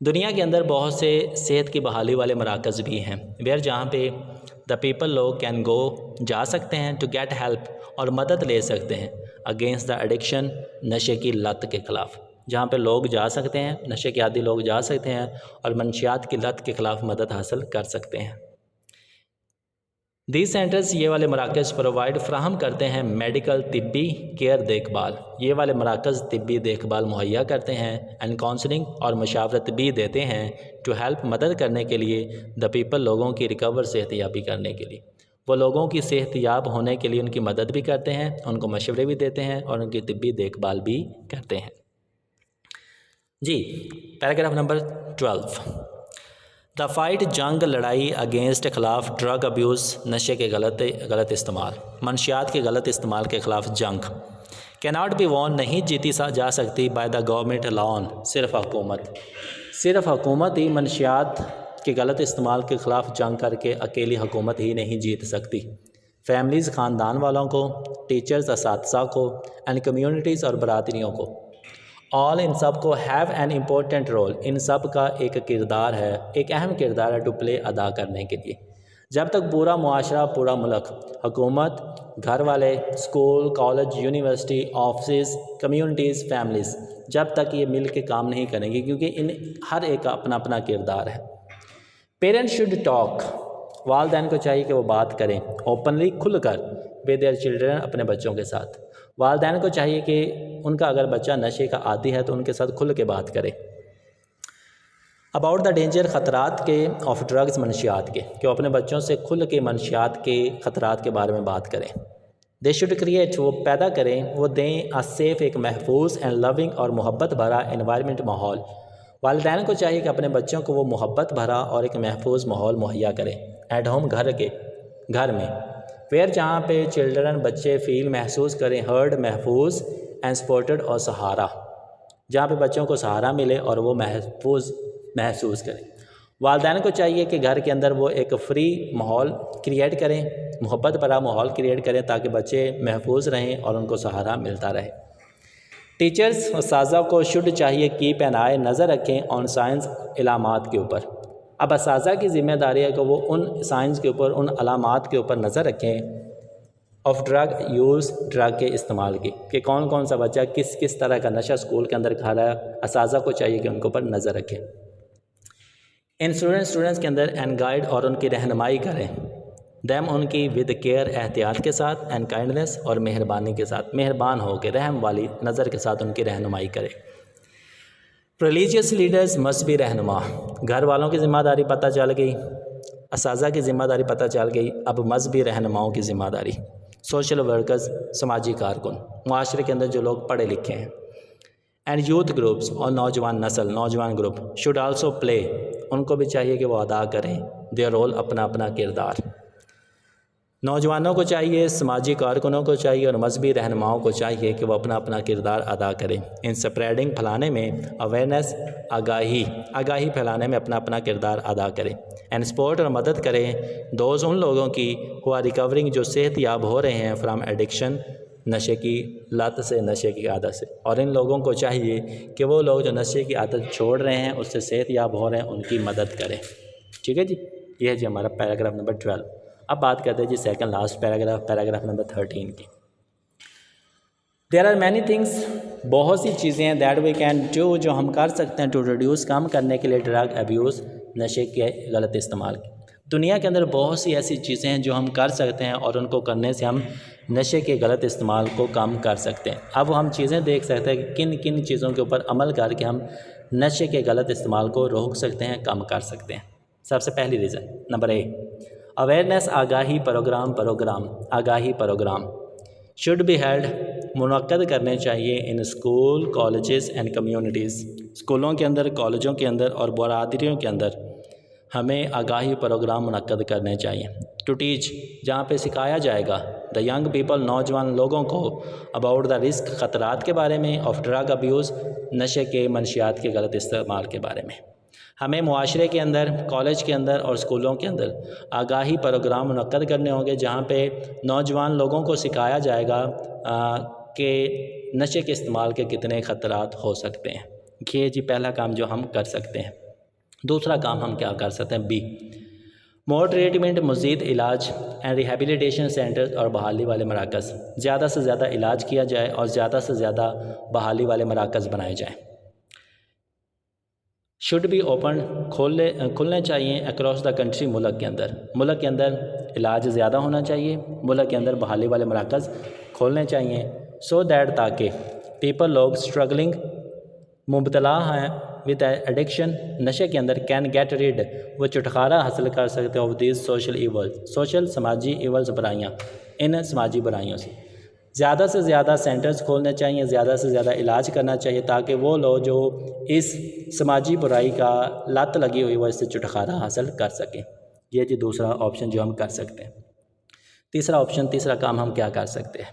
دنیا کے اندر بہت سے صحت کی بحالی والے مراکز بھی ہیں، جہاں پہ دا پیپل، لوگ کین گو، جا سکتے ہیں، ٹو گیٹ ہیلپ، اور مدد لے سکتے ہیں، اگینسٹ دا ایڈکشن، نشے کی لت کے خلاف، جہاں پہ لوگ جا سکتے ہیں، نشے کے عادی لوگ جا سکتے ہیں اور منشیات کی لت کے خلاف مدد حاصل کر سکتے ہیں۔ دیز سینٹرز، یہ والے مراکز، پرووائڈ، فراہم کرتے ہیں میڈیکل، طبی کیئر، دیکھ بھال۔ یہ والے مراکز طبی دیکھ بھال مہیا کرتے ہیں، اینڈ کاؤنسلنگ، اور مشاورت بھی دیتے ہیں، ٹو ہیلپ، مدد کرنے کے لیے، دا پیپل، لوگوں کی ریکور، صحت یابی کرنے کے لیے۔ وہ لوگوں کی صحت یاب ہونے کے لیے ان کی مدد بھی کرتے ہیں، ان کو مشورے بھی دیتے ہیں، اور ان کی طبی دیکھ بھال بھی کرتے ہیں۔ جی، پیراگراف نمبر 12، دا فائٹ، جنگ، لڑائی، اگینسٹ، خلاف، ڈرگ ابیوز، نشے کے غلط استعمال، منشیات کے غلط استعمال کے خلاف جنگ، کی ناٹ بی وون، نہیں جیتی جا سکتی، بائی دا گورنمنٹ alone، صرف حکومت ہی منشیات کے غلط استعمال کے خلاف جنگ کر کے اکیلی حکومت ہی نہیں جیت سکتی۔ فیملیز، خاندان والوں کو، ٹیچرز، اساتذہ کو، اینڈ کمیونٹیز، اور برادریوں کو، آل، ان سب کو، ہیو این امپورٹنٹ رول، ان سب کا ایک کردار ہے، ایک اہم کردار ہے، ٹو پلے، ادا کرنے کے لیے۔ جب تک پورا معاشرہ، پورا ملک، حکومت، گھر والے، school, college, university, offices, communities, families, جب تک یہ مل کے کام نہیں کریں گے، کیونکہ ان ہر ایک کا اپنا اپنا کردار ہے۔ پیرنٹس شوڈ ٹاک، والدین کو چاہیے کہ وہ بات کریں، اوپنلی، کھل کر، ود دیئر چلڈرن، اپنے بچوں کے ساتھ۔ والدین کو چاہیے کہ ان کا اگر بچہ نشے کا عادی ہے تو ان کے ساتھ کھل کے بات کرے۔ اباؤٹ دا ڈینجر، خطرات کے، آف ڈرگز، منشیات کے، کہ وہ اپنے بچوں سے کھل کے منشیات کے خطرات کے بارے میں بات کریں۔ دے شوڈ کریٹ، وہ پیدا کریں، وہ دیں، سیف، ایک محفوظ، اینڈ لونگ، اور محبت بھرا، انوائرمنٹ، ماحول۔ والدین کو چاہیے کہ اپنے بچوں کو وہ محبت بھرا اور ایک محفوظ ماحول مہیا کریں، ایٹ ہوم، گھر میں، ویئر، جہاں پہ چلڈرن، بچے، فیل، محسوس کریں، ہرڈ، محفوظ، اینڈ سپورٹڈ، اور سہارا، جہاں پہ بچوں کو سہارا ملے اور وہ محفوظ محسوس کریں۔ والدین کو چاہیے کہ گھر کے اندر وہ ایک فری ماحول کریٹ کریں، محبت بھرا ماحول کریٹ کریں، تاکہ بچے محفوظ رہیں اور ان کو سہارا ملتا رہے۔ ٹیچرز، اساتذہ کو، شوڈ، چاہیے، کیپ این آئی، نظر رکھیں، آن سائنس، علامات کے اوپر۔ اب اساتذہ کی ذمہ داری ہے کہ وہ ان سائنس کے اوپر، ان علامات کے اوپر نظر رکھیں، آف ڈرگ یوز، ڈرگ کے استعمال کی، کہ کون کون سا بچہ کس طرح کا نشہ اسکول کے اندر کھا رہا ہے۔ اساتذہ کو چاہیے کہ ان کے اوپر نظر رکھیں۔ ان اسٹوڈنٹس کے اندر، اینڈ گائیڈ، اور ان کی رہنمائی کریں، دیم، ان کی، ود کیئر، احتیاط کے ساتھ، اینڈ کائنڈنس، اور مہربانی کے ساتھ، مہربان ہو کے، رحم والی نظر کے ساتھ ان کی رہنمائی کریں۔ ریلیجیس لیڈرز مسٹ بی، رہنما، گھر والوں کی ذمہ داری پتہ چل گئی، اساتذہ کی ذمہ داری پتہ چل گئی، اب مذہبی رہنماؤں کی ذمہ داری، سوشل ورکرز، سماجی کارکن، معاشرے کے اندر جو لوگ پڑھے لکھے ہیں، اینڈ یوتھ گروپس، اور نوجوان نسل، نوجوان گروپ، شوڈ آلسو پلے، ان کو بھی چاہیے کہ وہ ادا کریں، دیئر رول، اپنا اپنا کردار۔ نوجوانوں کو چاہیے، سماجی کارکنوں کو چاہیے، اور مذہبی رہنماؤں کو چاہیے کہ وہ اپنا اپنا کردار ادا کریں، ان سپریڈنگ، پھیلانے میں، اویئرنیس، آگاہی پھیلانے میں اپنا اپنا کردار ادا کریں، اینڈ سپورٹ، اور مدد کریں، دوز، ان لوگوں کی، ہو آر ریکورنگ، جو صحت یاب ہو رہے ہیں، فرام ایڈکشن، نشے کی لت سے، نشے کی عادت سے، اور ان لوگوں کو چاہیے کہ وہ لوگ جو نشے کی عادت چھوڑ رہے ہیں، اس سے صحت یاب ہو رہے ہیں، ان کی مدد کریں۔ ٹھیک ہے جی، یہ ہے جی ہمارا پیراگراف نمبر 12۔ اب بات کرتے ہیں جی سیکنڈ لاسٹ پیراگراف نمبر 13 کی۔ دیر آر مینی تھنگس، بہت سی چیزیں ہیں، دیٹ وی کین ڈو، جو ہم کر سکتے ہیں، ٹو ریڈیوس، کم کرنے کے لیے، ڈرگ ابیوز، نشے کے غلط استعمال کی۔ دنیا کے اندر بہت سی ایسی چیزیں ہیں جو ہم کر سکتے ہیں، اور ان کو کرنے سے ہم نشے کے غلط استعمال کو کم کر سکتے ہیں۔ اب ہم چیزیں دیکھ سکتے ہیں کہ کن کن چیزوں کے اوپر عمل کر کے ہم نشے کے غلط استعمال کو روک سکتے ہیں، کم کر سکتے ہیں۔ سب سے پہلی ریزن، نمبر 1، اویئرنیس آگاہی پروگرام آگاہی پروگرام شوڈ بی ہیلڈ منعقد کرنے چاہیے in school colleges and communities, اسکولوں کے اندر، کالجوں کے اندر اور برادریوں کے اندر ہمیں آگاہی پروگرام منعقد کرنے چاہیے. ٹو ٹیچ، جہاں پہ سکھایا جائے گا دا ینگ پیپل، نوجوان لوگوں کو اباؤٹ دا رسک، خطرات کے بارے میں، آف ڈرگ ابیوز، نشے کے منشیات کے غلط استعمال کے بارے میں. ہمیں معاشرے کے اندر، کالج کے اندر اور اسکولوں کے اندر آگاہی پروگرام منعقد کرنے ہوں گے جہاں پہ نوجوان لوگوں کو سکھایا جائے گا کہ نشے کے استعمال کے کتنے خطرات ہو سکتے ہیں. یہ جی پہلا کام جو ہم کر سکتے ہیں. دوسرا کام ہم کیا کر سکتے ہیں؟ بی، مور ٹریٹمنٹ، مزید علاج اینڈ ریہیبلیٹیشن سینٹر اور بحالی والے مراکز، زیادہ سے زیادہ علاج کیا جائے اور زیادہ سے زیادہ بحالی والے مراکز بنائے جائیں. شوڈ بی اوپن، کھلنے چاہیے اکراس دا کنٹری، ملک کے اندر علاج زیادہ ہونا چاہیے، ملک کے اندر بحالی والے مراکز کھولنے چاہیے. سو دیٹ، تاکہ پیپل، لوگ اسٹرگلنگ، مبتلا ہیں ود ایڈکشن، نشے کے اندر، کین گیٹ ریڈ، وہ چھٹکارا حاصل کر سکتے آف دیز سوشل ایول، سماجی ایولز، برائیاں، ان سماجی برائیوں سے. زیادہ سے زیادہ سینٹرز کھولنے چاہیے، زیادہ سے زیادہ علاج کرنا چاہیے تاکہ وہ لوگ جو اس سماجی برائی کا لت لگی ہوئی وہ اس سے چھٹکارا حاصل کر سکیں. یہ جی دوسرا آپشن جو ہم کر سکتے ہیں. تیسرا کام ہم کیا کر سکتے ہیں؟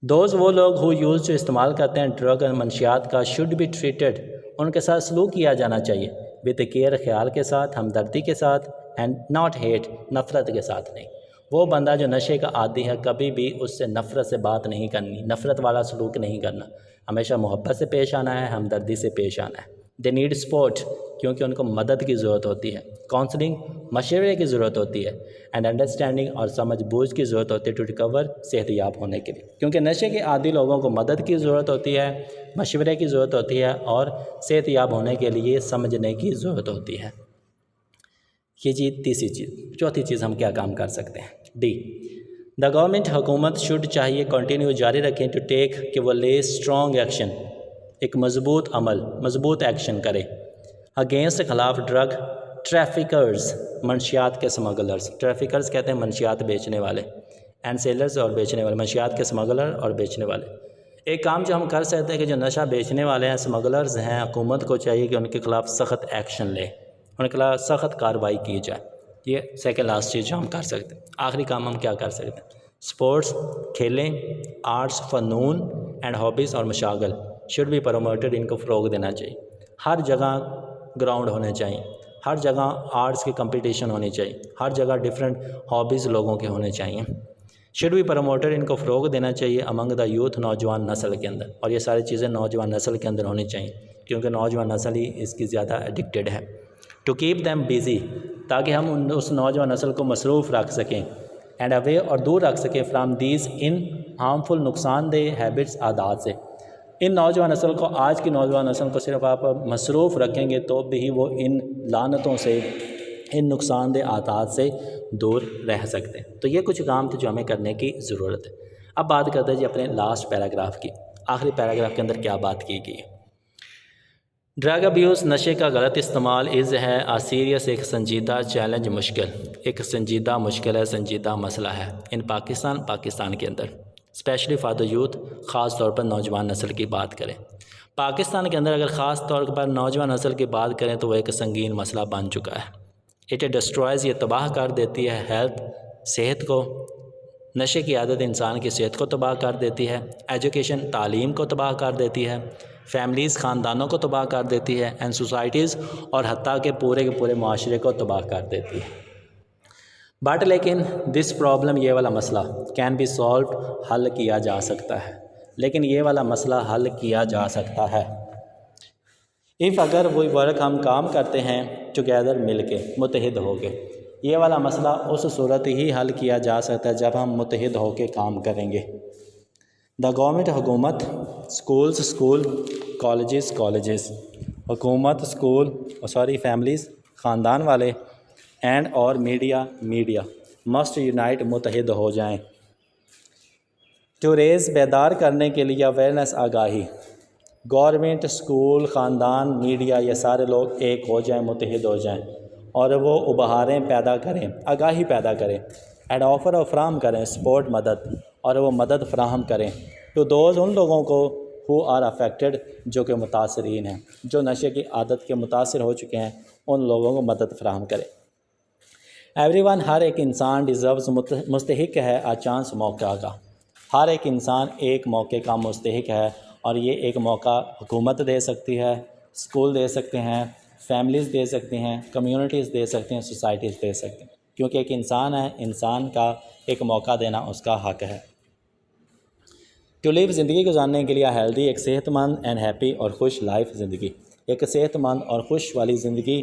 دوز، وہ لوگ ہو یوز، جو استعمال کرتے ہیں ڈرگ اور منشیات کا، شوڈ بی ٹریٹڈ، ان کے ساتھ سلوک کیا جانا چاہیے، وتھ کیئر، خیال کے ساتھ، ہمدردی کے ساتھ، اینڈ ناٹ ہیٹ، نفرت کے ساتھ نہیں. وہ بندہ جو نشے کا عادی ہے کبھی بھی اس سے نفرت سے بات نہیں کرنی، نفرت والا سلوک نہیں کرنا، ہمیشہ محبت سے پیش آنا ہے، ہمدردی سے پیش آنا ہے. دے نیڈ سپورٹ، کیونکہ ان کو مدد کی ضرورت ہوتی ہے، کاؤنسلنگ، مشورے کی ضرورت ہوتی ہے، اینڈ انڈرسٹینڈنگ، اور سمجھ بوجھ کی ضرورت ہوتی ہے ٹو ریکور، صحت یاب ہونے کے لیے. کیونکہ نشے کے عادی لوگوں کو مدد کی ضرورت ہوتی ہے، مشورے کی ضرورت ہوتی ہے، اور صحت یاب ہونے کے لیے سمجھنے کی ضرورت ہوتی ہے. یہ جی تیسری چیز. چوتھی چیز ہم کیا کام کر سکتے ہیں؟ ڈی، دا گورنمنٹ، حکومت، شوڈ، چاہیے، کنٹینیو، جاری رکھیں، ٹو ٹیک، کہ وہ لے اسٹرانگ ایکشن، ایک مضبوط عمل، مضبوط ایکشن کرے، اگینسٹ، خلاف، ڈرگ ٹریفکرز، منشیات کے اسمگلرز. ٹریفکرز کہتے ہیں منشیات بیچنے والے، اینڈ سیلرز، اور بیچنے والے، منشیات کے اسمگلر اور بیچنے والے. ایک کام جو ہم کر سکتے ہیں کہ جو نشہ بیچنے والے ہیں، اسمگلرز ہیں، حکومت کو چاہیے کہ ان کے خلاف سخت ایکشن لے، ان کے خلاف سخت کارروائی کی جائے. یہ سیکنڈ لاسٹ چیز جو ہم کر سکتے ہیں. آخری کام ہم کیا کر سکتے ہیں؟ سپورٹس، کھیلیں، آرٹس، فنون اینڈ ہابیز اور مشاغل شوڈ بی پروموٹڈ، ان کو فروغ دینا چاہیے. ہر جگہ گراؤنڈ ہونے چاہیے، ہر جگہ آرٹس کے کمپٹیشن ہونی چاہیے، ہر جگہ ڈفرینٹ ہابیز لوگوں کے ہونے چاہیے. شوڈ بی پروموٹڈ، ان کو فروغ دینا چاہیے امنگ دا یوتھ، نوجوان نسل کے اندر. اور یہ ساری چیزیں نوجوان نسل کے اندر ہونی چاہیے کیونکہ نوجوان نسل ہی اس کی زیادہ ایڈکٹیڈ ہے. ٹو کیپ دیم بیزی، تاکہ ہم اس نوجوان نسل کو مصروف رکھ سکیں، اینڈ اوے، اور دور رکھ سکیں، فرام دیز، ان ہارمفل، نقصان دہ، ہیبٹس، عادات سے. ان نوجوان نسل کو، آج کی نوجوان نسل کو صرف آپ مصروف رکھیں گے تو بھی وہ ان لعنتوں سے، ان نقصان دہ عادات سے دور رہ سکتے ہیں. تو یہ کچھ کام تھے جو ہمیں کرنے کی ضرورت ہے. اب بات کرتے ہیں جی اپنے لاسٹ پیراگراف کی. آخری پیراگراف کے اندر کیا بات کی گئی ہے؟ ڈرگ ابیوز، نشے کا غلط استعمال، ہے سیریس، ایک سنجیدہ چیلنج، مشکل، ایک سنجیدہ مشکل ہے، سنجیدہ مسئلہ ہے. ان پاکستان کے اندر، اسپیشلی فار دا یوتھ، خاص طور پر نوجوان نسل کی بات کریں. پاکستان کے اندر اگر خاص طور پر نوجوان نسل کی بات کریں تو وہ ایک سنگین مسئلہ بن چکا ہے. اٹ ڈسٹرائز، یہ تباہ کر دیتی ہے، ہیلتھ، صحت کو. نشے کی عادت انسان کی صحت کو تباہ کر دیتی ہے. ایجوکیشن، تعلیم کو تباہ کر دیتی ہے. فیملیز، خاندانوں کو تباہ کر دیتی ہے. اینڈ سوسائٹیز، اور حتیٰ کہ پورے کے پورے معاشرے کو تباہ کر دیتی ہے. بٹ لیکن دس پرابلم، یہ والا مسئلہ، کین بی سالوڈ، حل کیا جا سکتا ہے. لیکن یہ والا مسئلہ حل کیا جا سکتا ہے اف، اگر وہی ورک، ہم کام کرتے ہیں ٹوگیدر، مل کے، متحد ہو کے. یہ والا مسئلہ اس صورت ہی حل کیا جا سکتا ہے جب ہم متحد ہو کے کام کریں گے. دا گورنمنٹ، حکومت، اسکول، کالجز، حکومت، فیملیز، خاندان والے، اینڈ اور میڈیا مسٹ یونائٹ، متحد ہو جائیں. ٹو ریز، بیدار کرنے کے لیے، اویئرنیس، آگاہی. گورنمنٹ، اسکول، خاندان، میڈیا، یہ سارے لوگ ایک ہو جائیں، متحد ہو جائیں، اور وہ ابہاریں پیدا کریں، آگاہی پیدا کریں، اینڈ آفر اور فراہم کریں سپورٹ مدد، اور وہ مدد فراہم کریں ٹو دوز ان لوگوں کو ہو آر افیکٹڈ جو کہ متاثرین ہیں، جو نشے کی عادت کے متاثر ہو چکے ہیں، ان لوگوں کو مدد فراہم کریں۔ ایوری ون، ہر ایک انسان ڈیزروز، مستحق ہے چانس، موقع کا۔ ہر ایک انسان ایک موقع کا مستحق ہے، اور یہ ایک موقع حکومت دے سکتی ہے، اسکول دے سکتے ہیں، فیملیز دے سکتی ہیں، کمیونٹیز دے سکتے ہیں، سوسائٹیز دے سکتے ہیں، کیونکہ ایک انسان ہے، انسان کا ایک موقع دینا اس کا حق ہے۔ ٹو لیو، زندگی گزارنے کے لیے ہیلدی، ایک صحت مند اینڈ ہیپی اور خوش لائف زندگی، ایک صحت مند اور خوش والی زندگی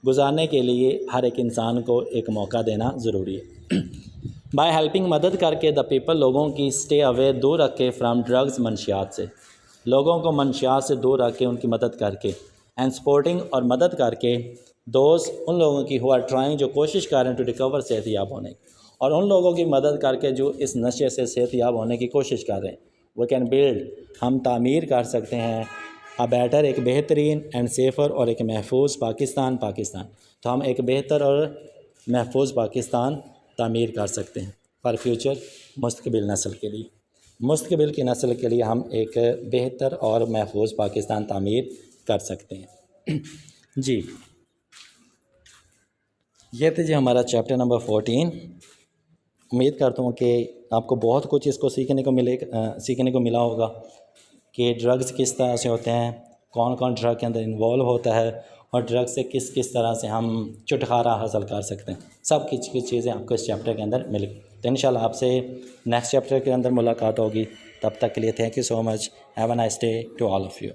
گزارنے کے لیے ہر ایک انسان کو ایک موقع دینا ضروری ہے۔ بائی ہیلپنگ، مدد کر کے، دا پیپل، لوگوں کی، اسٹے اوے، دور رکھ کے، فرام ڈرگز، منشیات سے، لوگوں کو منشیات سے دور رکھ کے، ان کی مدد کر کے، اینڈ سپورٹنگ، اور مدد کر کے، دوز، ان لوگوں کی، ہو آر ٹرائنگ، جو کوشش کر رہے ہیں، ٹو ریکور، صحت یاب ہونے کی، اور ان لوگوں کی مدد کر کے جو اس نشے سے صحت یاب ہونے کی کوشش کر رہے ہیں۔ وی کین بلڈ، ہم تعمیر کر سکتے ہیں، بیٹر، ایک بہترین، اینڈ سیفر، اور ایک محفوظ پاکستان، تو ہم ایک بہتر اور محفوظ پاکستان تعمیر کر سکتے ہیں فار فیوچر، مستقبل نسل کے لیے، مستقبل کی نسل کے لیے ہم ایک بہتر اور محفوظ پاکستان تعمیر کر سکتے ہیں۔ جی، یہ تھے جی ہمارا چیپٹر نمبر 14۔ امید کرتا ہوں کہ آپ کو بہت کچھ اس کو سیکھنے کو ملا ہوگا کہ ڈرگز کس طرح سے ہوتے ہیں، کون کون ڈرگ کے اندر انوالو ہوتا ہے، اور ڈرگ سے کس طرح سے ہم چھٹکارا حاصل کر سکتے ہیں، سب کچھ چیزیں آپ کو اس چیپٹر کے اندر مل گئی۔ تو انشاءاللہ آپ سے نیکسٹ چیپٹر کے اندر ملاقات ہوگی، تب تک کے لیے thank you so much, have a nice day to all of you.